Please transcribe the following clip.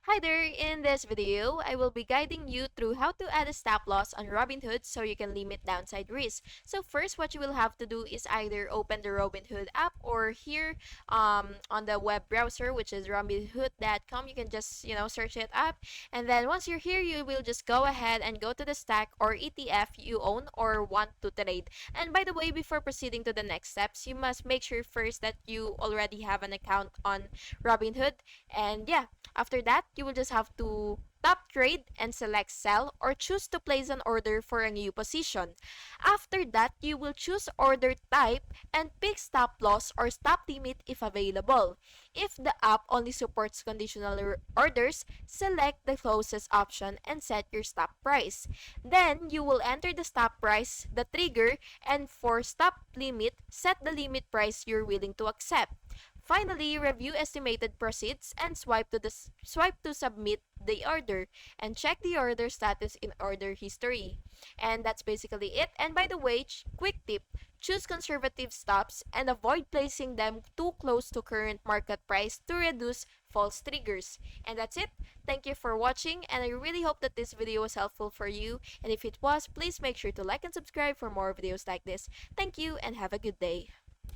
Hi there! In this video, I will be guiding you through how to add a stop loss on Robinhood so you can limit downside risk. So first, what you will have to do is either open the Robinhood app or here on the web browser, which is robinhood.com. You can just, search it up. And then once you're here, you will just go ahead and go to the stack or ETF you own or want to trade. And by the way, before proceeding to the next steps, you must make sure first that you already have an account on Robinhood. And yeah, after that, you will just have to tap trade and select sell or choose to place an order for a new position. After that, you will choose order type and pick stop loss or stop limit if available. If the app only supports conditional orders, select the closest option and set your stop price. Then, you will enter the stop price, the trigger, and for stop limit, set the limit price you're willing to accept. Finally, review estimated proceeds and swipe to submit the order and check the order status in order history. And that's basically it. And by the way, quick tip, choose conservative stops and avoid placing them too close to current market price to reduce false triggers. And that's it. Thank you for watching, and I really hope that this video was helpful for you. And if it was, please make sure to like and subscribe for more videos like this. Thank you and have a good day.